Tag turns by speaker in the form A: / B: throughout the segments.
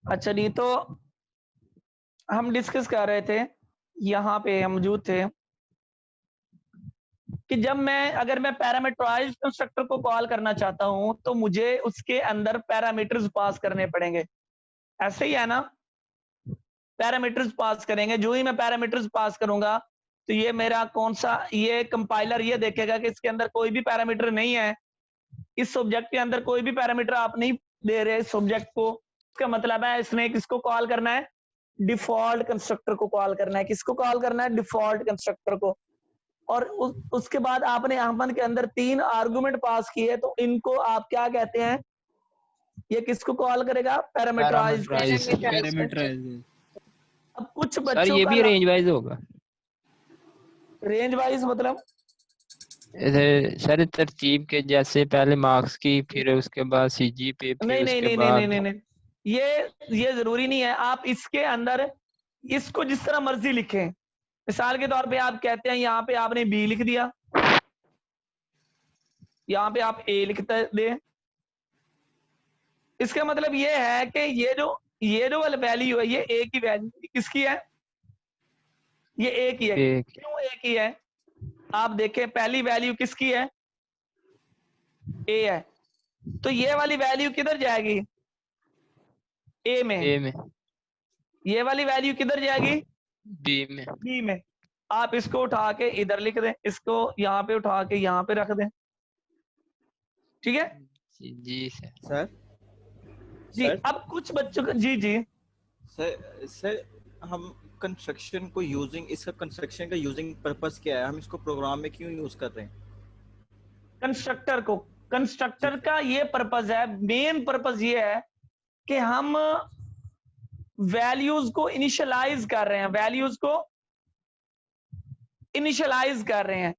A: अच्छा जी, तो हम डिस्कस कर रहे थे, यहाँ पे हम मौजूद थे कि जब अगर मैं पैरामीटराइज्ड कंस्ट्रक्टर को कॉल करना चाहता हूं तो मुझे उसके अंदर पैरामीटर्स पास करने पड़ेंगे। ऐसे ही है ना? पैरामीटर्स पास करेंगे। जो ही मैं पैरामीटर्स पास करूंगा तो ये मेरा कौन सा, ये कंपाइलर ये देखेगा कि इसके अंदर कोई भी पैरामीटर नहीं है, इस ऑब्जेक्ट के अंदर कोई भी पैरामीटर आप नहीं दे रहे इस ऑब्जेक्ट को। इसका मतलब है इसने किसको कॉल करना है? डिफॉल्ट कंस्ट्रक्टर को कॉल करना है। किसको कॉल करना है? डिफॉल्ट कंस्ट्रक्टर को। और उसके बाद आपने अहमद के अंदर 3 आर्गुमेंट पास किए, तो इनको आप क्या कहते हैं? ये किसको कॉल करेगा? पैरामीटराइज्ड।
B: पैरामीटराइज।
A: अब कुछ
C: सर
A: बच्चों
C: ये
A: का
C: भी रेंज वाइज होगा?
A: रेंज वाइज मतलब
C: सर तरतीब के, जैसे पहले मार्क्स की, फिर उसके बाद सीजी पे, फिर
A: नहीं नहीं
C: उसके
A: नहीं नहीं नहीं
C: बाद।
A: नहीं नहीं, ये जरूरी नहीं है। आप इसके अंदर इसको जिस तरह मर्जी लिखें। मिसाल के तौर पे आप कहते हैं यहाँ पे आपने बी लिख दिया, यहाँ पे आप ए लिख दे। इसका मतलब ये है कि ये जो वैल्यू है, ये ए की वैल्यू किसकी है? ये ए की है।
C: एक
A: क्यों ए की है? आप देखें पहली वैल्यू किसकी है? ए है। तो ये वाली वैल्यू किधर जाएगी? ए में।
C: ए में,
A: ये वाली वैल्यू किधर जाएगी?
C: बी में।
A: बी में। आप इसको उठा के इधर लिख दें, इसको यहाँ पे उठा के यहाँ पे रख दें। ठीक है
C: जी सर।
B: सर
A: जी।
B: सर
A: अब कुछ बच्चों का जी जी
B: सर सर हम कंस्ट्रक्शन को यूजिंग, इसका कंस्ट्रक्शन का यूजिंग पर्पस क्या है? हम इसको प्रोग्राम में क्यों यूज कर रहे हैं?
A: कंस्ट्रक्टर का ये पर्पस है, मेन पर्पस ये है कि हम वैल्यूज को इनिशियलाइज कर रहे हैं, वैल्यूज को इनिशियलाइज कर रहे हैं।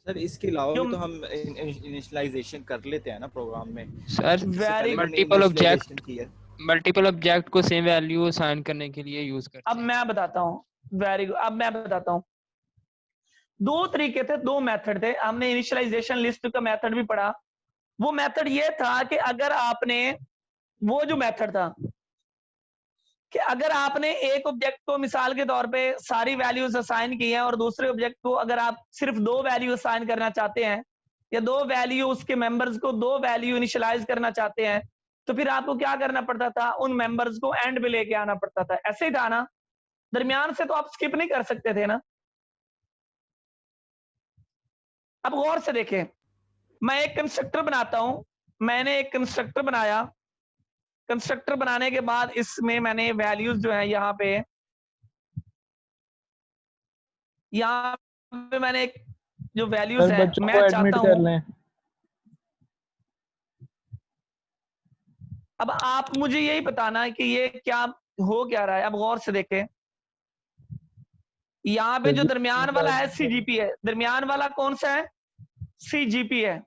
B: सर इसके अलावा
A: जो
B: भी तो हम इनिशियलाइजेशन कर लेते हैं ना प्रोग्राम में।
C: सर
B: इससे पहले हमने
C: मल्टीपल
B: इनिशियलाइजेशन किया।
C: ऑब्जेक्ट को सेम वैल्यू असाइन करने के लिए यूज करते
A: अब
C: हैं।
A: मैं बताता हूं, वेरी गुड। अब मैं बताता हूं, दो तरीके थे, दो मेथड थे। हमने इनिशियलाइजेशन लिस्ट का मेथड भी पढ़ा। वो मेथड ये था कि अगर आपने, वो जो मेथड था कि अगर आपने एक ऑब्जेक्ट को मिसाल के तौर पे सारी वैल्यूज असाइन की हैं और दूसरे ऑब्जेक्ट को अगर आप सिर्फ 2 वैल्यू असाइन करना चाहते हैं, या 2 वैल्यू, उसके मेंबर्स को 2 वैल्यू इनिशियलाइज करना चाहते हैं, तो फिर आपको क्या करना पड़ता था? उन मेंबर्स को एंड पे लेके आना पड़ता था। ऐसे ही था ना? दरमियान से तो आप स्किप नहीं कर सकते थे ना? अब गौर से देखें, मैं एक कंस्ट्रक्टर बनाता हूं, मैंने एक कंस्ट्रक्टर बनाया। कंस्ट्रक्टर बनाने के बाद इसमें मैंने वैल्यूज जो है यहाँ पे मैंने एक जो वैल्यूज
D: सर
A: है
D: बच्चों को
A: मैं
D: एडमिट
A: चाहता
D: कर
A: हूं।
D: लें।
A: अब आप मुझे यही बताना है कि ये क्या हो क्या रहा है। अब गौर से देखें, यहाँ पे
D: सर
A: जो
D: जी
A: दरमियान
D: को
A: वाला है
D: एडमिट कर लें।
A: सीजीपी है। दरमियान वाला कौन सा है? सीजीपी है।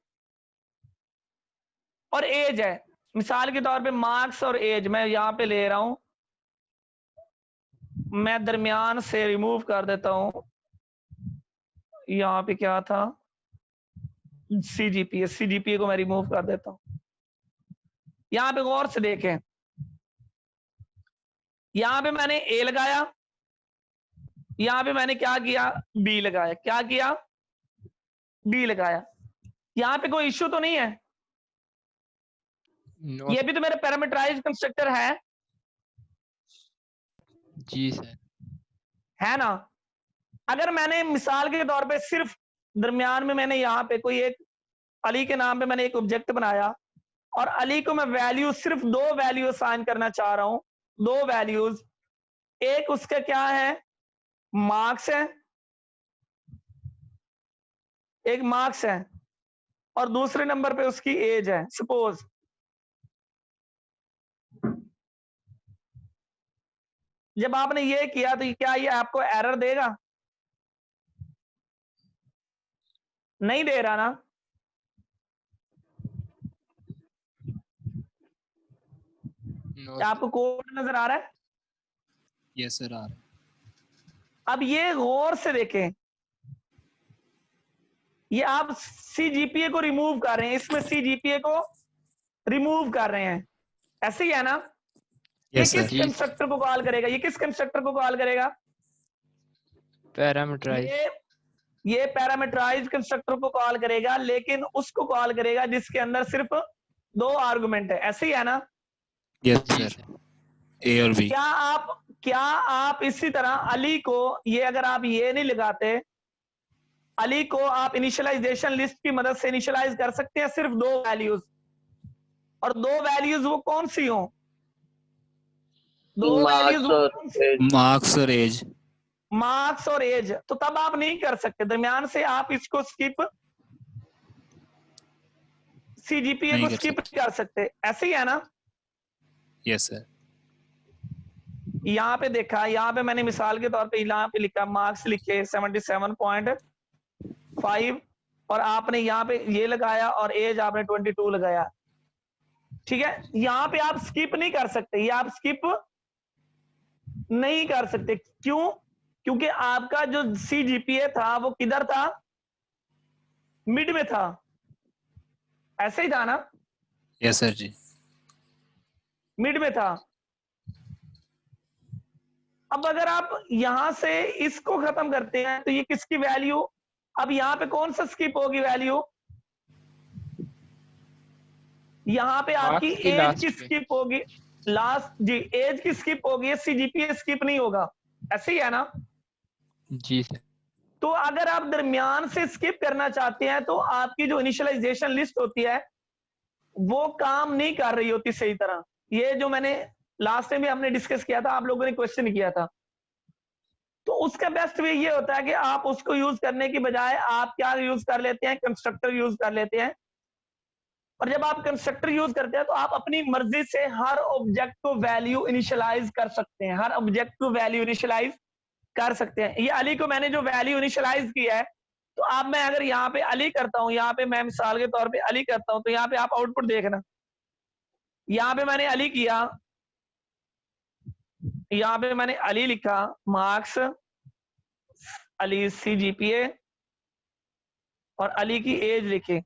A: और एज है, मिसाल के तौर पे मार्क्स और एज मैं यहाँ पे ले रहा हूं। मैं दरमियान से रिमूव कर देता हूं। यहाँ पे क्या था? सीजीपीए, सीजीपीए को मैं रिमूव कर देता हूं। यहाँ पे गौर से देखें, यहाँ पे मैंने ए लगाया, यहाँ पे मैंने क्या किया? बी लगाया। क्या किया? बी लगाया। यहाँ पे कोई इश्यू तो नहीं है?
C: नो
A: ये
C: सर।
A: भी तो मेरा पैरामीटराइज्ड कंस्ट्रक्टर
C: जी सर।
A: है ना? अगर मैंने मिसाल के तौर पे सिर्फ दरमियान में मैंने यहाँ पे कोई एक अली के नाम पे मैंने एक ऑब्जेक्ट बनाया, और अली को मैं वैल्यू सिर्फ 2 वैल्यू असाइन करना चाह रहा हूं। 2 वैल्यूज, एक उसका क्या है? मार्क्स है, एक मार्क्स है, और दूसरे नंबर पे उसकी एज है सपोज। जब आपने ये किया तो क्या ये आपको एरर देगा? नहीं दे रहा ना?
C: नो
A: क्या आपको कोड नजर आ रहा है?
D: यस सर आ रहा है।
A: अब ये गौर से देखें, ये आप CGPA को रिमूव कर रहे हैं, इसमें CGPA को रिमूव कर रहे हैं, ऐसे ही है ना? ये
D: यस
A: किस
D: सर।
C: जी
A: कंस्ट्रक्टर को कॉल करेगा? ये किस कंस्ट्रक्टर को कॉल करेगा?
C: पैरामीटराइज।
A: ये पैरामीटराइज कंस्ट्रक्टर को कॉल करेगा, लेकिन उसको कॉल करेगा जिसके अंदर सिर्फ 2 आर्गुमेंट है, ऐसे ही है ना?
D: यस
C: जी
D: सर, ए और बी।
A: क्या आप इसी तरह अली को, ये अगर आप ये नहीं लगाते, अली को आप इनिशियलाइजेशन लिस्ट की मदद से इनिशियलाइज कर सकते हैं सिर्फ 2 वैल्यूज, और 2 वैल्यूज वो कौन सी हो? 2 वैल्यूज
E: मार्क्स
A: वो
E: और
A: कौन सी?
E: एज।
D: मार्क्स और एज।
A: मार्क्स और एज। तो तब आप नहीं कर सकते, दरमियान से आप इसको स्किप, CGPA
D: नहीं
A: को
D: कर
A: स्किप
D: सकते।
A: कर सकते, ऐसे ही है ना?
D: Yes sir.
A: यहाँ पे देखा, यहाँ पे मैंने मिसाल के तौर पे यहाँ पे लिखा, मार्क्स लिखे 77.5, और आपने यहाँ पे ये लगाया और एज आपने 22 लगाया, ठीक है? यहाँ पे आप स्किप नहीं कर सकते, ये आप स्किप नहीं कर सकते। क्यों? क्योंकि आपका जो CGPA था वो किधर था? मिड में था, ऐसे ही था ना?
D: यस सर जी।
A: मिड में था। अब अगर आप यहां से इसको खत्म करते हैं तो ये किसकी वैल्यू, अब यहां पे कौन सा स्किप होगी वैल्यू? यहां पे आपकी
C: मार्क्स की
A: एज
C: लास्ट
A: की
C: पे।
A: स्किप होगी, लास्ट जी, एज की स्किप होगी, CGPA स्किप नहीं होगा, ऐसे ही है ना?
C: जी सर।
A: तो अगर आप दरमियान से स्किप करना चाहते हैं तो आपकी जो इनिशियलाइजेशन लिस्ट होती है वो काम नहीं कर रही होती सही तरह। ये जो मैंने लास्ट टाइम भी हमने डिस्कस किया था, आप लोगों ने क्वेश्चन किया था, तो उसका बेस्ट वे ये होता है कि आप उसको यूज करने की बजाय आप क्या यूज कर लेते हैं? कंस्ट्रक्टर यूज कर लेते हैं। और जब आप कंस्ट्रक्टर यूज करते हैं तो आप अपनी मर्जी से हर ऑब्जेक्ट को वैल्यू इनिशियलाइज कर सकते हैं, हर ऑब्जेक्ट को वैल्यू इनिशियलाइज कर सकते हैं। ये अली को मैंने जो वैल्यू इनिशियलाइज किया है, तो अब मैं अगर यहाँ पे अली करता हूं, यहाँ पे मैं मिसाल के तौर पे अली करता हूं, तो यहाँ पे आप आउटपुट देखना, यहाँ पे मैंने अली किया, यहाँ पे मैंने अली लिखा, मार्क्स, अली CGPA, और अली की एज लिखी।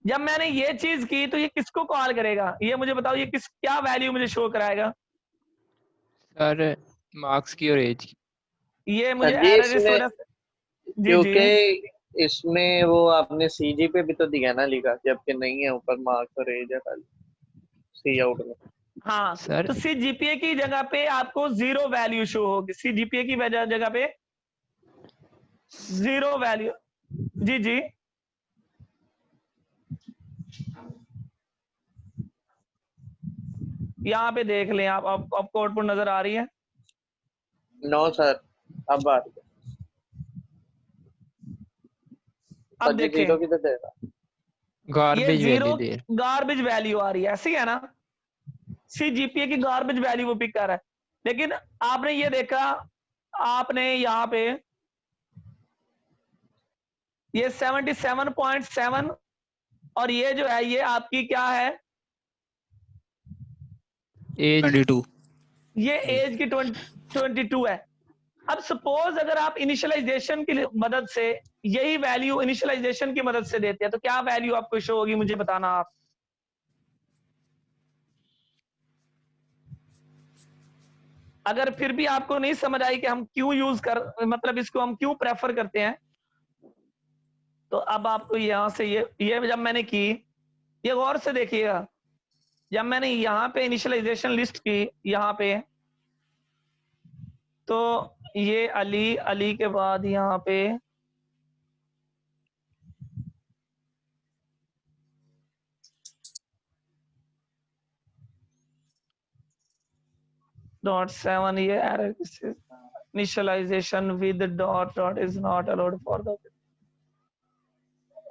A: जब मैंने ये चीज की तो ये किसको कॉल करेगा? ये मुझे बताओ, ये क्या वैल्यू मुझे शो कराएगा?
C: सर मार्क्स की और एज की।
A: ये मुझे
E: जी
A: एरर इस
E: इसमें,
A: वजह से, जी
E: क्योंकि इसमें वो आपने सीजी पे भी तो दिया ना लिखा, जबकि नहीं है, ऊपर मार्क्स और एज है खाली सी आउट में।
A: हाँ,
C: सर
A: तो CGPA की जगह पे आपको 0 वैल्यू शो होगी, CGPA की जगह पे 0 वैल्यू। जी जी, यहाँ पे देख लें आप, आपको आउटपुट नजर आ रही है?
E: नो सर, अब बात
A: अब
E: जी
A: देखें,
E: जीरो किधर दे रहा?
A: ये
C: गार्बेज
A: 0
C: वैल्यू दे।
A: गार्बेज वैल्यू आ रही है, ऐसी है ना? CGPA की गार्बेज वैल्यू वो पिक कर रहा है। लेकिन आपने ये देखा, आपने यहाँ पे ये 77.7, और ये जो है ये आपकी क्या है?
C: एज
D: 22।
A: ये एज की 22 है। अब सपोज अगर आप इनिशियलाइजेशन की मदद से यही वैल्यू इनिशियलाइजेशन की मदद से देते हैं तो क्या वैल्यू आपको शो होगी, मुझे बताना आप। अगर फिर भी आपको नहीं समझ आई कि हम क्यों यूज कर, मतलब इसको हम क्यों प्रेफर करते हैं, तो अब आपको यहां से ये जब मैंने की, ये गौर से देखिएगा, जब मैंने यहाँ पे इनिशियलाइजेशन लिस्ट की यहाँ पे, तो ये अली, अली के बाद यहाँ पे .7, ये error initialization with dot is not allowed for the,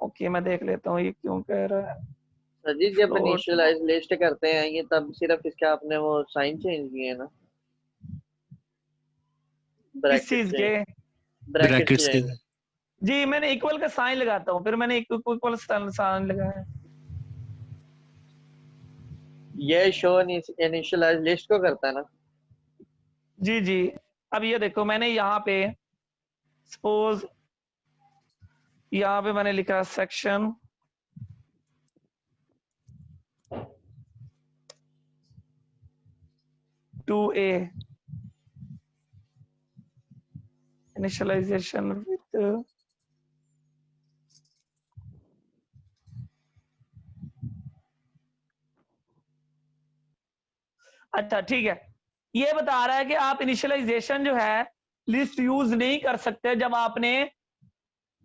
A: okay मैं देख लेता हूँ ये क्यों कह रहा है।
E: सर जी जब
A: Float,
E: इनिशियलाइज लिस्ट करते हैं ये, तब सिर्फ इसका आपने वो साइन चेंज किए ना,
A: किस
E: ब्रैकेट
A: चीज के?
E: ब्रैकेट
D: ब्रैकेट्स के।
A: जी मैंने इक्वल का साइन लगाता हूँ, फिर मैंने इक्वल साइन लगाया।
E: ये शो इनिशियलाइज लिस्ट को करता है ना?
A: जी जी। अब ये देखो मैंने यहाँ पे सपोज यहाँ पे मैंने लिखा section two A initialisation with अच्छा ठीक है। ये बता रहा है कि आप इनिशियलाइजेशन जो है लिस्ट यूज नहीं कर सकते जब आपने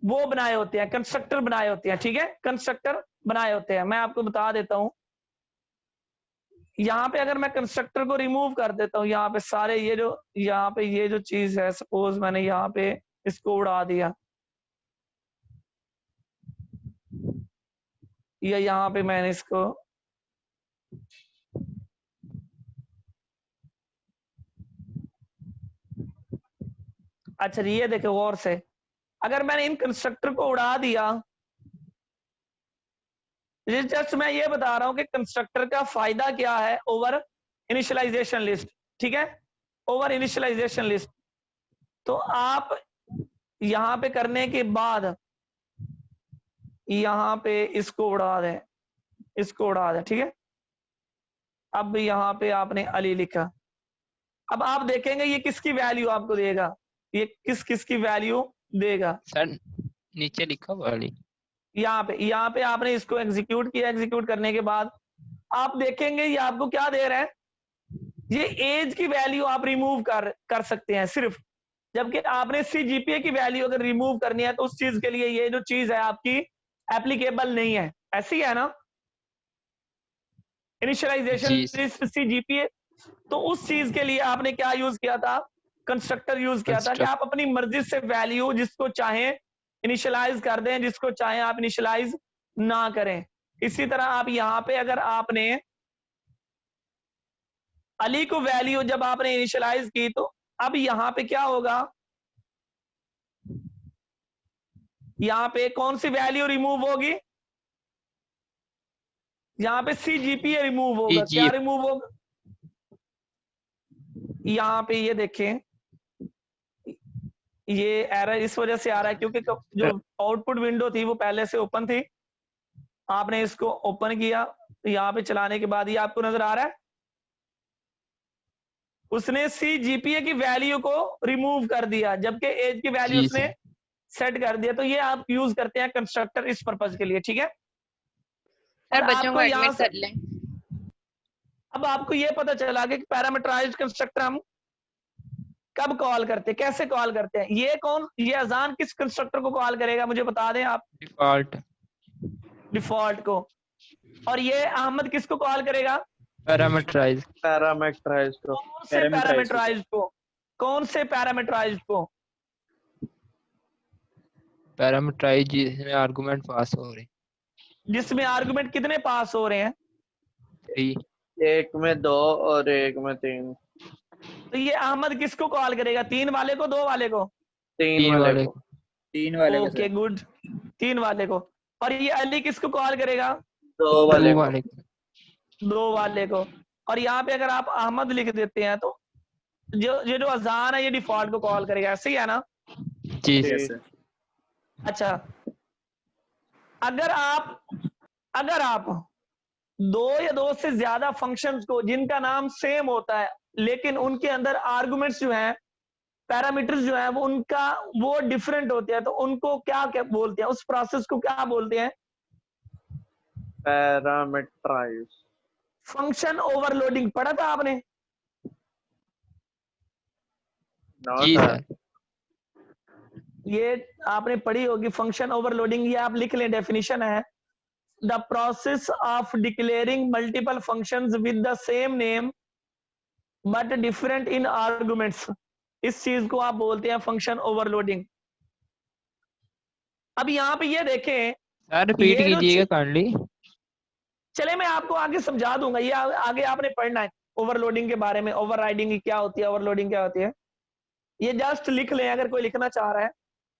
A: वो बनाए होते हैं, कंस्ट्रक्टर बनाए होते हैं। ठीक है, कंस्ट्रक्टर बनाए होते हैं। मैं आपको बता देता हूं, यहाँ पे अगर मैं कंस्ट्रक्टर को रिमूव कर देता हूँ, यहाँ पे सारे ये जो यहाँ पे ये जो चीज है, सपोज मैंने यहाँ पे इसको उड़ा दिया, या यहाँ पे मैंने इसको अच्छा ये देखो गौर से, अगर मैंने इन कंस्ट्रक्टर को उड़ा दिया, जस्ट मैं ये बता रहा हूं कि कंस्ट्रक्टर का फायदा क्या है ओवर इनिशियलाइजेशन लिस्ट। ठीक है, ओवर इनिशियलाइजेशन लिस्ट। तो आप यहां पे करने के बाद यहां पे इसको उड़ा दें, इसको उड़ा दें। ठीक है, अब यहां पे आपने अली लिखा, अब आप देखेंगे ये किसकी वैल्यू आपको देगा, ये किस किस की वैल्यू देगा।
C: सर नीचे लिखा हुआ वाली
A: यहाँ पे आपने इसको एग्जीक्यूट किया, एग्जीक्यूट करने के बाद आप देखेंगे ये आपको क्या दे रहा है, ये एज की वैल्यू आप रिमूव कर सकते हैं सिर्फ, जबकि आपने CGPA की वैल्यू अगर रिमूव करनी है तो उस चीज के लिए ये जो चीज है आपकी एप्लीकेबल नहीं है। ऐसी है ना इनिशियलाइजेशन
C: जी
A: लिस्ट CGPA, तो उस चीज के लिए आपने क्या यूज किया था, कंस्ट्रक्टर यूज किया था कि आप अपनी मर्जी से वैल्यू जिसको चाहें इनिशियलाइज कर दें, जिसको चाहें आप इनिशियलाइज ना करें। इसी तरह आप यहाँ पे अगर आपने अली को वैल्यू जब आपने इनिशियलाइज की, तो अब यहाँ पे क्या होगा, यहाँ पे कौन सी वैल्यू रिमूव होगी, यहाँ पे CGPA रिमूव होगा। क्या रिमूव होगा, यहाँ पे ये देखें, ये एरर इस वजह से आ रहा है क्योंकि जो आउटपुट विंडो थी वो पहले से ओपन थी, आपने इसको ओपन किया, यहाँ पे चलाने के बाद ये आपको नजर आ रहा है उसने CGPA की वैल्यू को रिमूव कर दिया, जबकि एज की वैल्यू उसने सेट कर दिया। तो ये आप यूज करते हैं कंस्ट्रक्टर इस पर्पज के लिए। ठीक है,
F: सर बच्चों को एडमिट कर लें।
A: अब आपको ये पता चला कि पैरामीटराइज्ड कंस्ट्रक्टर हम कब कॉल करते हैं, कैसे कॉल करते हैं। ये अजान किस कंस्ट्रक्टर को कॉल करेगा मुझे बता दें आप, डिफॉल्ट को। और ये अहमद किसको कॉल करेगा,
C: पैरामीटराइज
E: को।
A: कौन से पैरामीटराइज्ड को, कौन से पैरामीटराइज्ड को,
C: पैरामीटराइज जिसमें आर्गुमेंट पास हो रहे हैं,
A: जिसमें आर्गुमेंट कितने पास हो रहे हैं,
C: 3,
E: एक में 2 और एक में 3।
A: तो ये अहमद किसको कॉल करेगा, 3 वाले को, 2 वाले को,
E: 3 वाले को।
B: 3 वाले को।
A: ओके गुड, 3 वाले को। और ये अली किसको कॉल करेगा,
E: 2 वाले को।
A: 2 वाले को। और यहाँ पे अगर आप अहमद लिख देते हैं तो जो अजान है ये डिफॉल्ट को कॉल करेगा। ऐसे ही है ना
C: जी
B: सर।
A: अच्छा, अगर आप 2 या 2 से ज्यादा फंक्शंस को जिनका नाम सेम होता है लेकिन उनके अंदर आर्गुमेंट्स जो हैं, पैरामीटर्स जो हैं वो डिफरेंट होते हैं, तो उनको क्या बोलते हैं, उस प्रोसेस को क्या बोलते हैं,
E: पैरामीटराइज।
A: Function overloading. पढ़ा था आपने,
C: जी सर,
A: ये आपने पढ़ी होगी फंक्शन ओवरलोडिंग। ये आप लिख लें, डेफिनेशन है, the process of declaring multiple functions with the same name but different in arguments. इस चीज को आप बोलते हैं फंक्शन ओवरलोडिंग। अब यहाँ पे ये देखें,
C: सर रिपीट कीजिएगा काइंडली।
A: चले मैं आपको आगे समझा दूंगा, ये आगे आपने पढ़ना है ओवरलोडिंग के बारे में, ओवरराइडिंग क्या होती है, ओवरलोडिंग क्या होती है। ये जस्ट लिख लें अगर कोई लिखना चाह रहा है।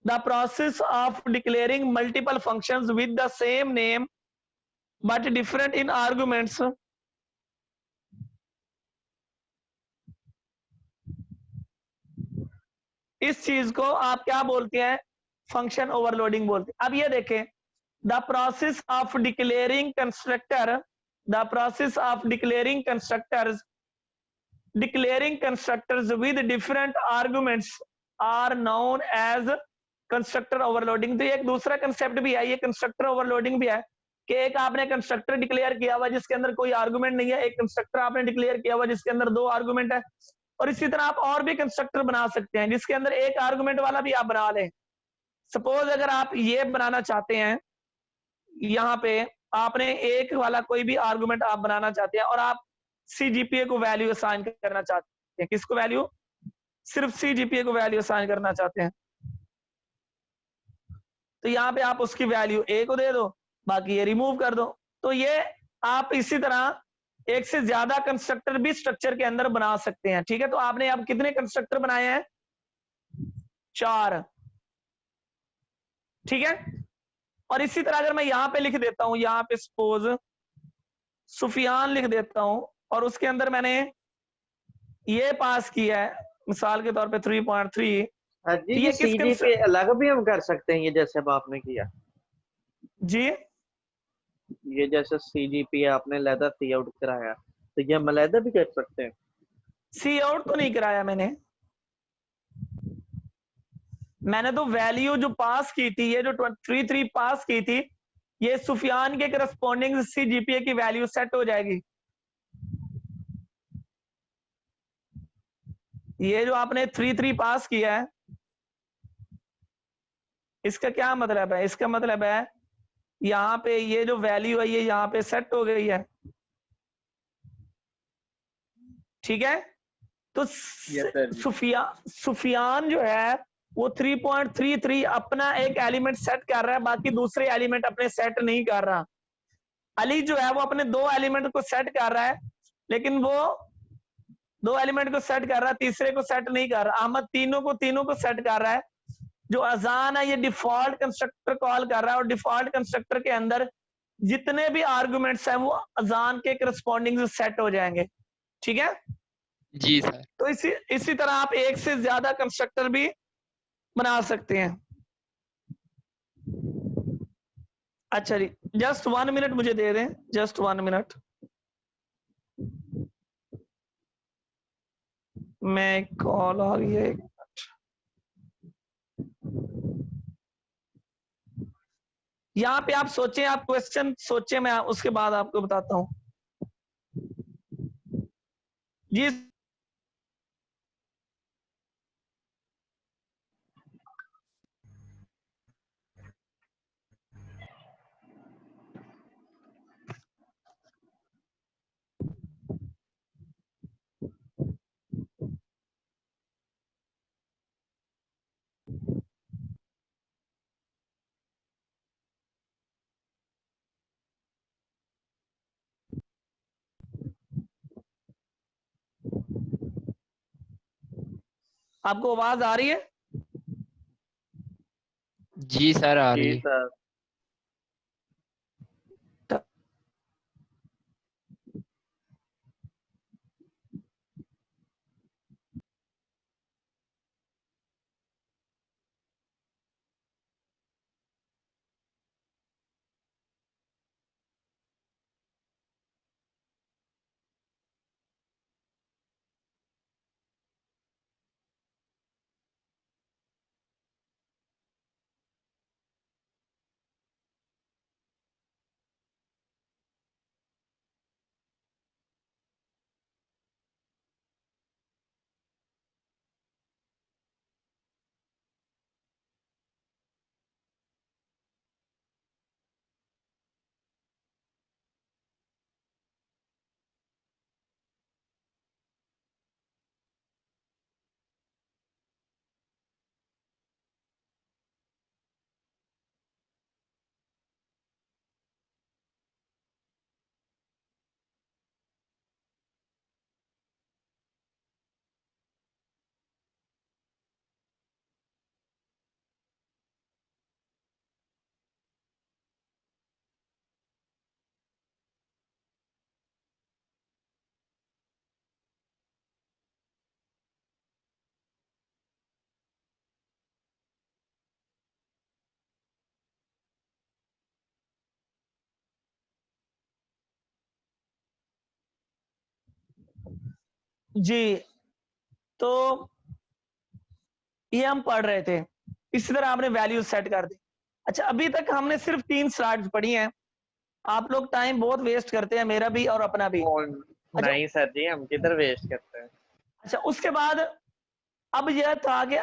A: the process of declaring multiple functions with the same name but different in arguments इस चीज को आप क्या बोलते हैं? फंक्शन ओवरलोडिंग बोलते हैं। अब ये देखें, the process of declaring constructor, the process of declaring constructors with different arguments are known as constructor overloading. तो ये एक दूसरा कंसेप्ट भी है, ये कंस्ट्रक्टर ओवरलोडिंग भी है कि एक आपने कंस्ट्रक्टर डिक्लेयर किया हुआ जिसके अंदर कोई आर्गुमेंट नहीं है, एक कंस्ट्रक्टर आपने डिक्लेयर किया हुआ जिसके अंदर 2 आर्गुमेंट है, और इसी तरह आप और भी कंस्ट्रक्टर बना सकते हैं जिसके अंदर एक आर्गुमेंट वाला भी आप बना लें। सपोज अगर आप ये बनाना चाहते हैं, यहाँ पे आपने एक वाला कोई भी आर्गुमेंट आप बनाना चाहते हैं और आप CGPA को वैल्यू असाइन करना चाहते हैं। किसको वैल्यू? सिर्फ CGPA को वैल्यू असाइन करना चाहते हैं, तो यहाँ पे आप उसकी वैल्यू A को दे दो, बाकी ये रिमूव कर दो। तो ये आप इसी तरह एक से ज्यादा कंस्ट्रक्टर भी स्ट्रक्चर के अंदर बना सकते हैं। ठीक है, तो आपने अब कितने कंस्ट्रक्टर बनाए हैं? 4। ठीक है, और इसी तरह अगर मैं यहां पे लिख देता हूं, यहां पे सपोज सुफियान लिख देता हूं और उसके अंदर मैंने ये पास किया है मिसाल के तौर पे 3.3।
E: जी ये CGPA अलग भी हम कर सकते हैं, ये जैसे अब आपने किया
A: जी,
E: ये जैसे CGPA आपने लहदा सी आउट कराया, तो ये हम अलहदा भी कर सकते हैं?
A: सी आउट तो नहीं कराया मैंने तो वैल्यू जो पास की थी, ये जो 3 पास की थी, ये सुफियान के करस्पॉन्डिंग CGPA की वैल्यू सेट हो जाएगी। ये जो आपने 3 पास किया है, इसका क्या मतलब है? इसका मतलब है यहाँ पे ये जो वैल्यू है ये यहाँ पे सेट हो गई है। ठीक है, तो सुफियान जो है वो 3.33 अपना एक एलिमेंट सेट कर रहा है, बाकी दूसरे एलिमेंट अपने सेट नहीं कर रहा। अली जो है वो अपने 2 एलिमेंट को सेट कर रहा है, लेकिन वो 2 एलिमेंट को सेट कर रहा है, तीसरे को सेट नहीं कर रहा। अहमद तीनों को सेट कर रहा है। जो अजान है ये डिफॉल्ट कंस्ट्रक्टर कॉल कर रहा है, और डिफॉल्ट कंस्ट्रक्टर के अंदर जितने भी आर्गुमेंट्स हैं वो अजान के करस्पॉन्डिंग सेट हो जाएंगे। ठीक है
C: जी सर।
A: तो इसी तरह आप एक से ज्यादा कंस्ट्रक्टर भी बना सकते हैं। अच्छा जी, जस्ट 1 मिनट मुझे दे दें, जस्ट 1 मिनट, मैं कॉल आ रही है। यहाँ पे आप सोचें, आप क्वेश्चन सोचें, मैं उसके बाद आपको बताता हूं। जी आपको आवाज आ रही है?
C: जी सर आ रही है।
E: सर
A: जी, तो ये हम पढ़ रहे थे, इसी तरह आपने वैल्यू सेट कर दी। अच्छा, अभी तक हमने सिर्फ 3 स्लाइड्स पढ़ी हैं। आप लोग टाइम बहुत वेस्ट करते हैं, मेरा भी और अपना भी। अच्छा,
E: नहीं सर जी, हम किधर वेस्ट करते हैं।
A: अच्छा, उसके बाद अब यह था कि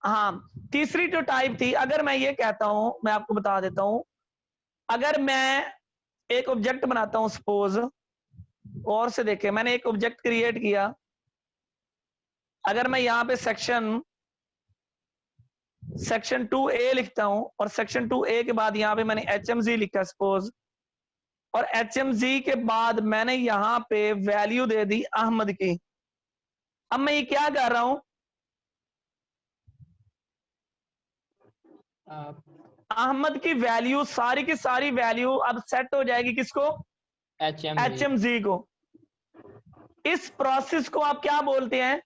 A: हाँ, तीसरी जो टाइप थी, अगर मैं ये कहता हूं, मैं आपको बता देता हूं, अगर मैं एक ऑब्जेक्ट बनाता हूं, सपोज, और से देखें, मैंने एक ऑब्जेक्ट क्रिएट किया। अगर मैं यहाँ पे सेक्शन 2A लिखता हूं और सेक्शन 2A के बाद यहाँ पे मैंने HMZ लिखा सपोज, और HMZ के बाद मैंने यहाँ पे वैल्यू दे दी अहमद की। अब मैं ये क्या कर रहा हूं, अहमद की वैल्यू, सारी की सारी वैल्यू अब सेट हो जाएगी किसको? HMZ को। इस प्रोसेस को आप क्या बोलते हैं?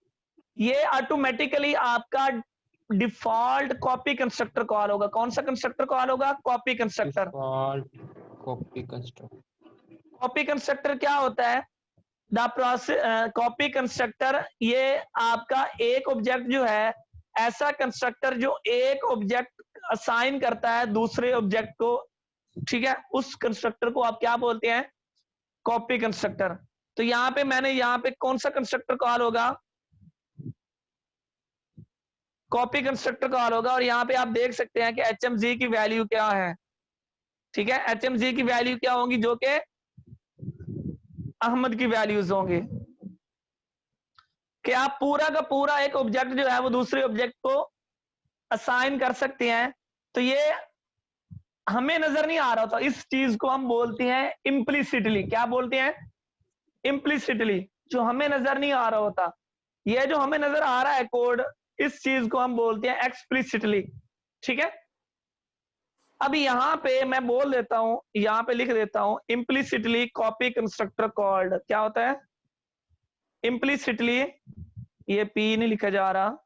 A: ये ऑटोमेटिकली आपका डिफॉल्ट कॉपी कंस्ट्रक्टर कॉल होगा। कौन सा कंस्ट्रक्टर कॉल होगा? Copy constructor. कॉपी कंस्ट्रक्टर क्या होता है? द प्रोसेस कॉपी कंस्ट्रक्टर, ये आपका एक ऑब्जेक्ट जो है, ऐसा कंस्ट्रक्टर जो एक ऑब्जेक्ट असाइन करता है दूसरे ऑब्जेक्ट को, ठीक है, उस कंस्ट्रक्टर को आप क्या बोलते हैं? Copy constructor. तो यहाँ पे मैंने यहाँ पे कौन सा कंस्ट्रक्टर कॉल होगा? कॉपी कंस्ट्रक्टर कॉल होगा। और यहाँ पे आप देख सकते हैं कि HMZ की वैल्यू क्या है, ठीक है, HMZ की वैल्यू क्या होंगी? जो कि अहमद की वैल्यूज होंगी। कि आप पूरा का पूरा एक ऑब्जेक्ट जो है वो दूसरे ऑब्जेक्ट को असाइन कर सकते हैं। तो ये हमें नजर नहीं आ रहा था, इस चीज को हम बोलते हैं इम्प्लिसिटली। क्या बोलते हैं? इम्प्लिसिटली, जो हमें नजर नहीं आ रहा होता। ये जो हमें नजर आ रहा है कोड, इस चीज को हम बोलते हैं एक्सप्लिसिटली, ठीक है। अब यहाँ पे मैं बोल देता हूं, यहाँ पे लिख देता हूं, इम्प्लिसिटली कॉपी कंस्ट्रक्टर कॉल्ड। क्या होता है? इम्प्लिसिटली, ये P नहीं लिखा जा रहा,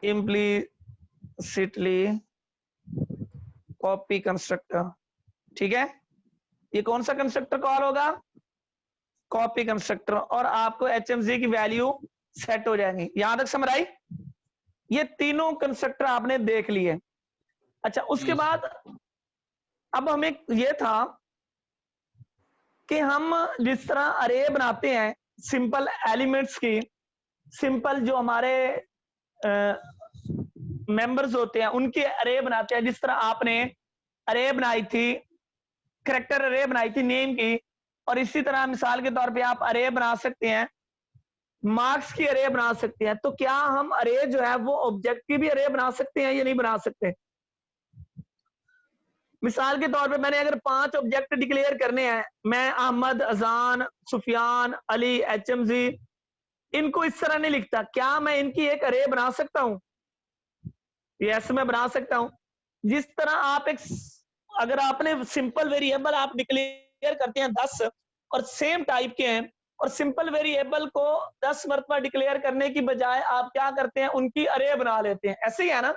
A: इम्प्लिसिटली कॉपी कंस्ट्रक्टर, ठीक है। ये कौन सा कंस्ट्रक्टर कॉल होगा? Copy constructor. और आपको HMZ की वैल्यू सेट हो जाएंगी। यहां तक समझ आई? ये तीनों कंस्ट्रक्टर आपने देख लिए। अच्छा, उसके बाद अब हमें ये था कि हम जिस तरह अरे बनाते हैं सिंपल एलिमेंट्स की, सिंपल जो हमारे मेंबर्स होते हैं उनके अरे बनाते हैं। जिस तरह आपने अरे बनाई थी, कैरेक्टर अरे बनाई थी नेम की, और इसी तरह मिसाल के तौर पे आप अरे बना सकते हैं, मार्क्स की अरे बना सकते हैं। तो क्या हम अरे जो है वो ऑब्जेक्ट की भी अरे बना सकते हैं या नहीं बना सकते? मिसाल के तौर पे मैंने अगर 5 ऑब्जेक्ट डिक्लेयर करने हैं, मैं अहमद, अजान, सुफियान, अली, HMZ, इनको इस तरह नहीं लिखता। क्या मैं इनकी एक अरे बना सकता हूं? यस, मैं बना सकता हूं। जिस तरह आप एक, अगर आपने सिंपल वेरिएबल आप डिक्लेयर करते हैं 10 और सेम टाइप के हैं, और सिंपल वेरिएबल को 10 मरतबा डिक्लेयर करने की बजाय आप क्या करते हैं? उनकी अरे बना लेते हैं। ऐसे ही है ना?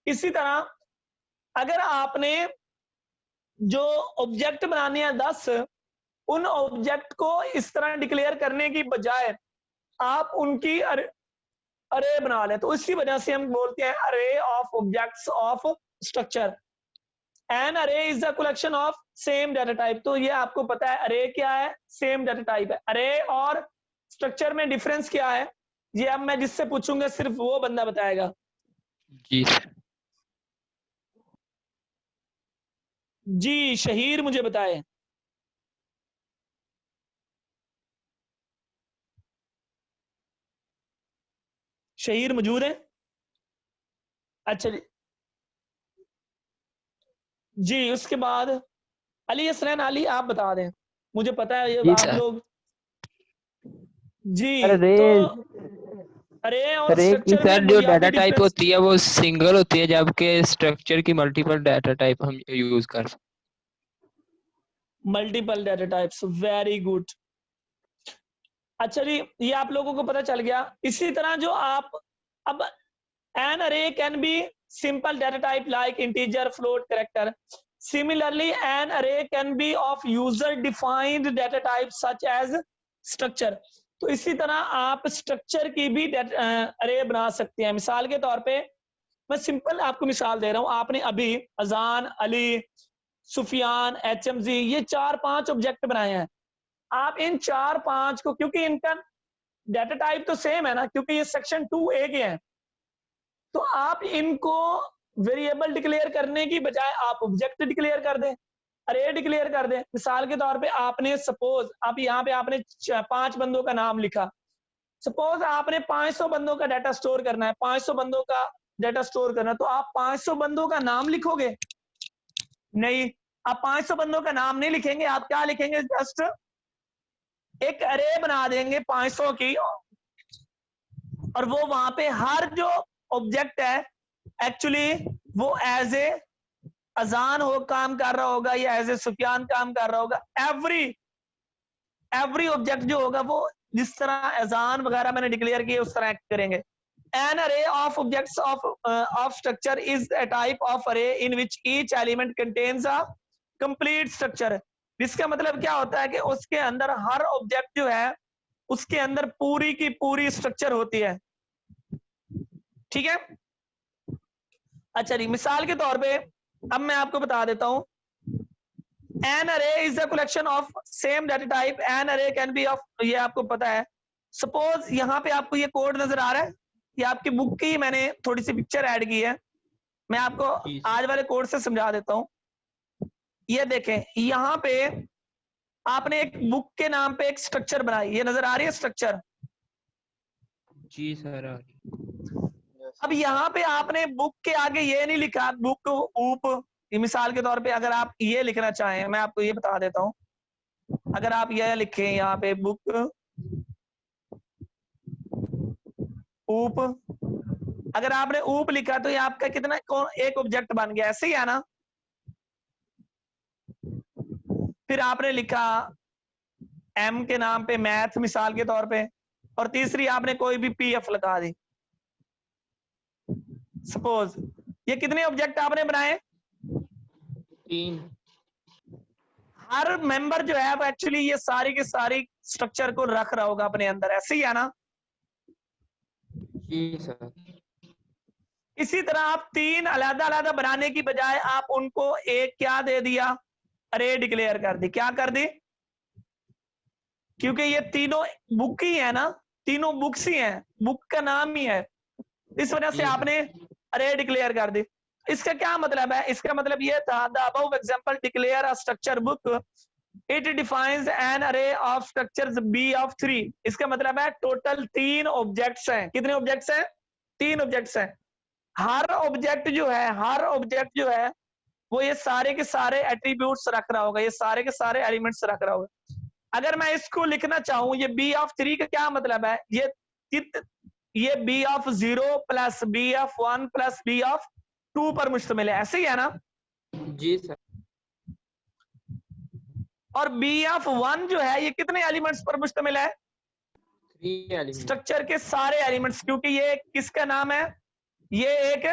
A: इसी तरह अगर आपने जो ऑब्जेक्ट बनाने हैं 10, उन ऑब्जेक्ट को इस तरह डिक्लेयर करने की बजाय आप उनकी अरे बना लें, तो इसी वजह से हम बोलते हैं array of objects of structure. An array is the collection of same data type. तो ये आपको पता है अरे क्या है? सेम डाटा टाइप है। अरे और स्ट्रक्चर में डिफरेंस क्या है? ये अब मैं जिससे पूछूंगा सिर्फ वो बंदा बताएगा।
C: जी सर।
A: जी, शहीर मुझे बताए। शहीर मौजूद है? अच्छा जी, उसके बाद अली हसनैन अली, आप बता दें, मुझे पता है ये
C: जी
A: आप
C: सर।
A: लोग। जी,
C: अरे
A: तो अरे और
C: सर एक
A: स्ट्रक्चर
C: सर
A: में
C: जो
A: बुनियादी
C: डाटा टाइप
A: डिफरेंस।
C: होती है वो सिंगल होती है, जबकि स्ट्रक्चर की मल्टीपल डाटा टाइप हम यूज कर सकते हैं।
A: Multiple data types, very good. अच्छा जी, ये आप लोगों को पता चल गया। इसी तरह जो आप अब एन अरे can be simple data type like integer, float, character. Similarly, an array can be of user-defined data type such as structure. तो इसी तरह आप स्ट्रक्चर की भी अरे बना सकते हैं। मिसाल के तौर पे मैं सिंपल आपको मिसाल दे रहा हूं, आपने अभी अजान, अली, सुफियान, HMZ ये 4-5 ऑब्जेक्ट बनाए हैं। आप इन 4-5 को, क्योंकि इनका डाटा टाइप तो सेम है ना, क्योंकि ये सेक्शन 2A के हैं, तो आप इनको वेरिएबल डिक्लेयर करने की बजाय आप ऑब्जेक्ट डिक्लेयर कर दें, अरे डिक्लेयर कर दें। मिसाल के तौर पे आपने सपोज आप यहाँ पे आपने 5 बंदों का नाम लिखा, सपोज आपने 500 बंदों का डाटा स्टोर करना है, 500 बंदों का डाटा स्टोर करना है, तो आप 500 बंदों का नाम लिखोगे? नहीं, आप 500 बंदों का नाम नहीं लिखेंगे। आप क्या लिखेंगे? जस्ट एक अरे बना देंगे 500 की, और वो वहां पे हर जो ऑब्जेक्ट है एक्चुअली वो एज ए अजान हो काम कर रहा होगा या एज ए सुफियान काम कर रहा होगा। एवरी ऑब्जेक्ट जो होगा वो जिस तरह अजान वगैरह मैंने डिक्लेयर किए उस तरह एक्ट करेंगे। An array of objects of structure is a type of array in which each element contains a complete structure. इसका मतलब क्या होता है कि उसके अंदर हर ऑब्जेक्ट जो है उसके अंदर पूरी की पूरी स्ट्रक्चर होती है। ठीक है, अच्छा जी, मिसाल के तौर पे अब मैं आपको बता देता हूं, an array is a collection of same data type. An array can be of, ये आपको पता है। सपोज यहां पे आपको ये कोड नजर आ रहा है, ये आपकी बुक की मैंने थोड़ी सी पिक्चर ऐड की है, मैं आपको आज वाले कोड से समझा देता हूं। ये देखें, यहां पे आपने एक बुक के नाम पे एक स्ट्रक्चर बनाई, ये नजर आ रही है स्ट्रक्चर?
C: जी सर।
A: अब यहाँ पे आपने बुक के आगे ये नहीं लिखा बुक ऊप। मिसाल के तौर पे अगर आप ये लिखना चाहें, मैं आपको ये बता देता हूं, अगर आप ये लिखें यहाँ पे बुक ऊप, अगर आपने ऊप लिखा तो ये आपका कितना एक ऑब्जेक्ट बन गया, ऐसे ही है ना। फिर आपने लिखा एम के नाम पे मैथ मिसाल के तौर पे, और तीसरी आपने कोई भी PF लगा दी। सपोज ये कितने ऑब्जेक्ट आपने बनाए?
C: 3।
A: हर मेंबर जो है वो एक्चुअली ये सारी की सारी स्ट्रक्चर को रख रहा होगा अपने अंदर, ऐसे ही है ना।
C: जी सर।
A: इसी तरह आप 3 अलग-अलग बनाने की बजाय आप उनको एक क्या दे दिया? अरे डिक्लेयर कर दी। क्या कर दी? क्योंकि ये तीनों बुक ही है ना, तीनों बुक्स ही हैं, बुक का नाम ही है, इस वजह से आपने अरे डिक्लेयर कर दी। इसका क्या मतलब है? इसका मतलब ये था, the above example declare a structure book, it defines N अरे ऑफ स्ट्रक्चर्स B of 3। इसका मतलब है टोटल 3 ऑब्जेक्ट्स हैं। कितने ऑब्जेक्ट्स हैं? 3 ऑब्जेक्ट्स हैं। हर ऑब्जेक्ट जो है वो ये सारे के सारे एट्रीब्यूट्स रख रहा होगा, ये सारे के सारे एलिमेंट्स रख रहा होगा। अगर मैं इसको लिखना चाहूं, ये B of 3 का क्या मतलब है? ये B of 0 plus B of 1 plus B of 2 पर मुश्तमिल है, ऐसे ही है ना।
C: जी सर।
A: और B of 1 जो है ये कितने एलिमेंट्स पर मुश्तमिल है?
C: 3 एलिमेंट।
A: स्ट्रक्चर के सारे एलिमेंट्स, क्योंकि ये किसका नाम है? ये एक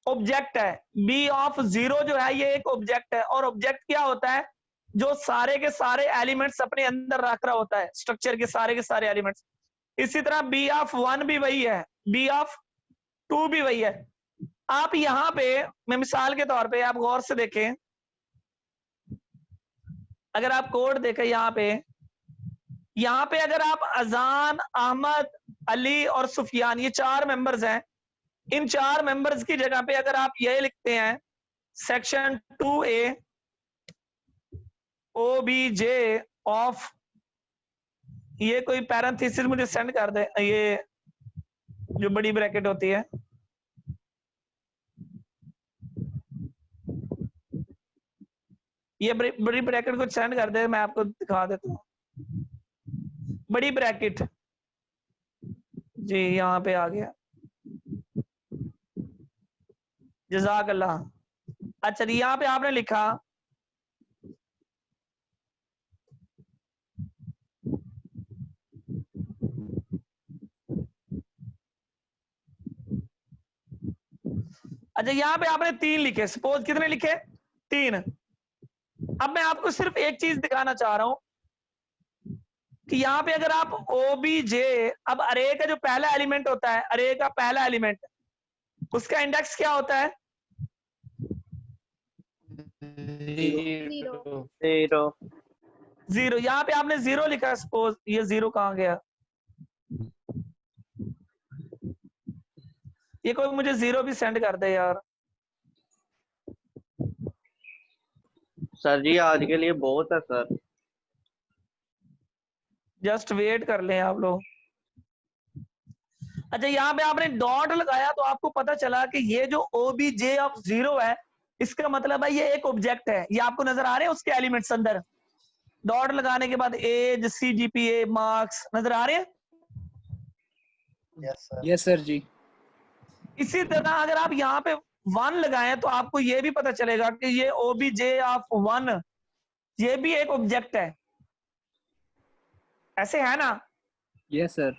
A: ऑब्जेक्ट है। B of 0 जो है ये एक ऑब्जेक्ट है, और ऑब्जेक्ट क्या होता है? जो सारे के सारे एलिमेंट्स अपने अंदर रख रहा होता है, स्ट्रक्चर के सारे एलिमेंट्स। इसी तरह B of 1 भी वही है, B of 2 भी वही है। आप यहां पे मैं मिसाल के तौर पे आप गौर से देखें, अगर आप कोड देखें यहाँ पे अगर आप अजान, अहमद, अली और सुफियान ये 4 मेंबर्स हैं, इन 4 मेंबर्स की जगह पे अगर आप ये लिखते हैं सेक्शन 2A OBJ ऑफ, ये कोई पैरेंथेसिस मुझे सेंड कर दे, ये जो बड़ी ब्रैकेट होती है, ये बड़ी ब्रैकेट को सेंड कर दे, मैं आपको दिखा देता हूँ। बड़ी ब्रैकेट जी यहाँ पे आ गया, जज़ाक अल्लाह। अच्छा जी, यहाँ पे आपने लिखा अच्छा, यहाँ पे आपने 3 लिखे, सपोज कितने लिखे? 3। अब मैं आपको सिर्फ एक चीज दिखाना चाह रहा हूं कि यहाँ पे अगर आप OBJ, अब अरे का जो पहला एलिमेंट होता है, अरे का पहला एलिमेंट, उसका इंडेक्स क्या होता है? 0। यहाँ पे आपने 0 लिखा, सपोज ये 0 कहाँ गया? ये कोई मुझे 0 भी सेंड कर दे यार।
E: सर जी आज के लिए बहुत है सर।
A: जस्ट वेट कर लें आप लोग। अच्छा, यहाँ पे आपने डॉट लगाया तो आपको पता चला कि ये जो OBJ ऑफ 0 है, इसका मतलब है ये एक ऑब्जेक्ट है। ये आपको नजर आ रहे हैं उसके एलिमेंट्स अंदर? डॉट लगाने के बाद एज, CGPA, मार्क्स नजर आ रहे हैं?
D: यस सर जी।
A: इसी तरह अगर आप यहाँ पे 1 लगाएं तो आपको ये भी पता चलेगा कि ये OBJ ऑफ 1 ये भी एक ऑब्जेक्ट है। ऐसे है ना?
D: Yes sir.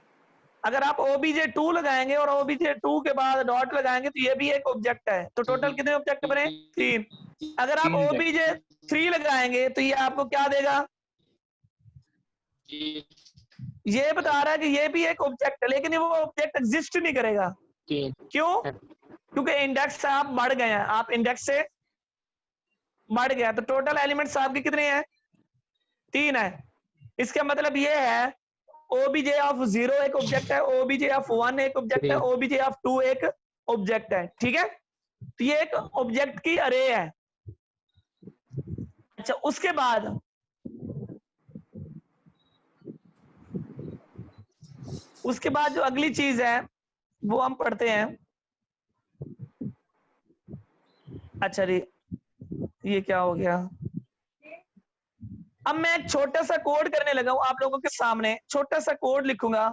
A: अगर आप OBJ 2 लगाएंगे और OBJ 2 के बाद डॉट लगाएंगे तो ये भी एक ऑब्जेक्ट है। तो टोटल कितने ऑब्जेक्ट बने? 3। अगर आप OBJ 3 लगाएंगे तो ये आपको क्या देगा? ये बता रहा है कि ये भी एक ऑब्जेक्ट है, लेकिन वो ऑब्जेक्ट एग्जिस्ट नहीं करेगा। क्यों? क्योंकि इंडेक्स आप बढ़ गए हैं, आप इंडेक्स से बढ़ गया। तो टोटल एलिमेंट्स आपके कितने हैं? 3 है। इसका मतलब ये है OBJ ऑफ 0 एक ऑब्जेक्ट है, OBJ ऑफ 1 एक ऑब्जेक्ट है, OBJ ऑफ 2 एक ऑब्जेक्ट है। ठीक है, तो ये एक ऑब्जेक्ट की अरे है। अच्छा, उसके बाद जो अगली चीज है वो हम पढ़ते हैं। अच्छा जी, ये क्या हो गया? अब मैं एक छोटा सा कोड करने लगा हूं आप लोगों के सामने। छोटा सा कोड लिखूंगा,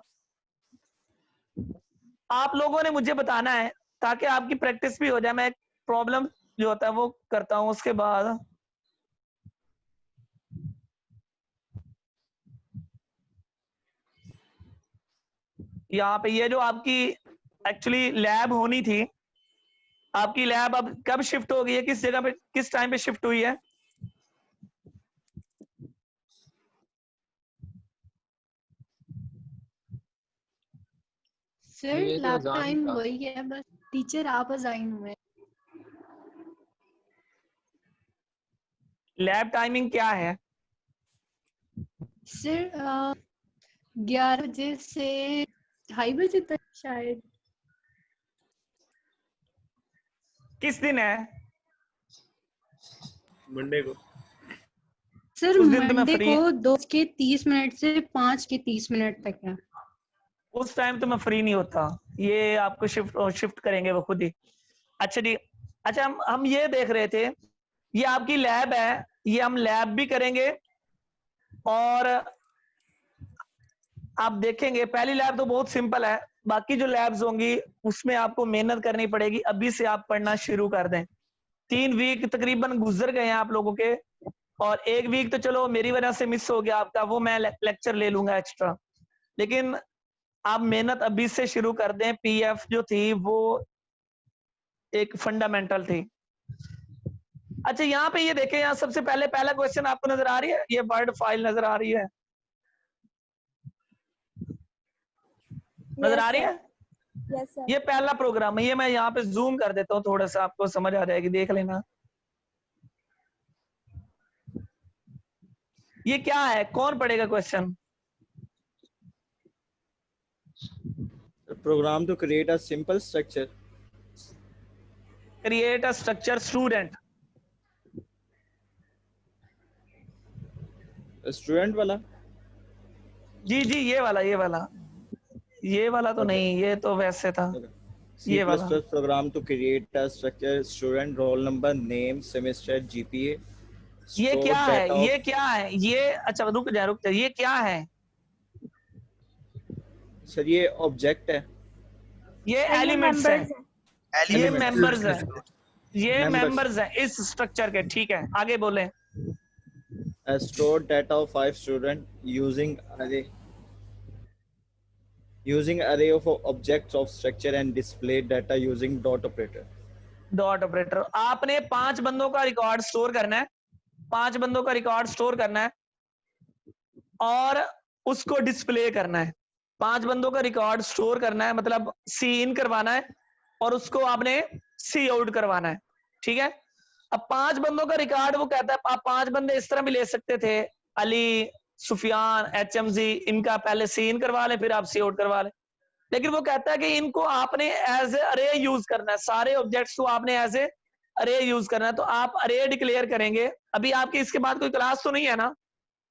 A: आप लोगों ने मुझे बताना है ताकि आपकी प्रैक्टिस भी हो जाए। मैं एक प्रॉब्लम जो होता है वो करता हूं। उसके बाद यहाँ पे ये जो आपकी एक्चुअली लैब होनी थी, आपकी लैब अब कब शिफ्ट हो गई है? किस जगह पे, किस टाइम पे शिफ्ट हुई है?
G: सर लैब टाइम वही है, बस टीचर आप असाइन हुए।
A: लैब टाइमिंग क्या है?
G: सर 11 बजे से 2:30 बजे तक शायद।
A: किस दिन है?
B: मंडे को।
G: सर
A: उस दिन तो मैं
G: मंडे
A: फ्री,
G: को 2:30 से 5:30 तक है।
A: उस टाइम तो मैं फ्री नहीं होता। ये आपको शिफ्ट करेंगे वो खुद ही। अच्छा जी, अच्छा हम ये देख रहे थे, ये आपकी लैब है, ये हम लैब भी करेंगे। और आप देखेंगे पहली लैब तो बहुत सिंपल है, बाकी जो लैब्स होंगी उसमें आपको मेहनत करनी पड़ेगी। अभी से आप पढ़ना शुरू कर दें। 3 वीक तकरीबन गुजर गए हैं आप लोगों के, और 1 वीक तो चलो मेरी वजह से मिस हो गया आपका, वो मैं लेक्चर ले लूंगा एक्स्ट्रा। लेकिन आप मेहनत अभी से शुरू कर दें। PF जो थी वो एक फंडामेंटल थी। अच्छा, यहाँ पे ये देखें, यहाँ सबसे पहले पहला क्वेश्चन आपको नजर आ रही है? ये वर्ड फाइल नजर आ रही है? नजर आ रही है?
H: Yes sir.
A: ये पहला प्रोग्राम है। ये मैं यहाँ पे जूम कर देता हूँ, थोड़ा सा आपको समझ आ जाएगी, देख लेना। ये क्या है? कौन पढ़ेगा question?
B: Program to create a simple structure.
A: Create a structure student.
B: Student वाला?
A: जी जी, ये वाला, ये वाला, ये वाला तो नहीं, ये तो वैसे था।
B: C++
A: ये वाला
B: program to create a structure student roll number name semester GPA.
A: ये
B: store
A: क्या है?
B: data of-
A: ये क्या है? ये अच्छा रुक जा, ये क्या है?
B: सर ये ऑब्जेक्ट है।
A: ये एलिमेंट्स है, ये मेंबर्स है, ये
B: Members.
A: मेंबर्स है इस स्ट्रक्चर के। ठीक है, आगे बोले।
B: Store data of 5 student using array of objects of structure and display data using dot operator.
A: Dot operator. आपने 5 बंदों का रिकॉर्ड स्टोर करना है, 5 बंदों का रिकॉर्ड स्टोर करना है और उसको डिस्प्ले करना है। 5 बंदों का रिकॉर्ड स्टोर करना है, मतलब सी इन करवाना है और उसको आपने सी आउट करवाना है, ठीक है। अब 5 बंदों का रिकॉर्ड वो कहता है, आप 5 बंदे इस तरह भी ले सकते थे, अली, सुफियान, एचएमजी, इनका पहले सी इन करवा ले फिर आप सी आउट करवा ले। लेकिन वो कहता है कि इनको आपने एज ए अरे यूज करना है, सारे ऑब्जेक्ट्स को आपने एज ए अरे यूज करना है। तो आप अरे डिक्लेयर करेंगे। अभी आपकी इसके बाद कोई क्लास तो नहीं है ना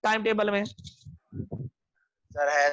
A: टाइम टेबल में?
H: सर है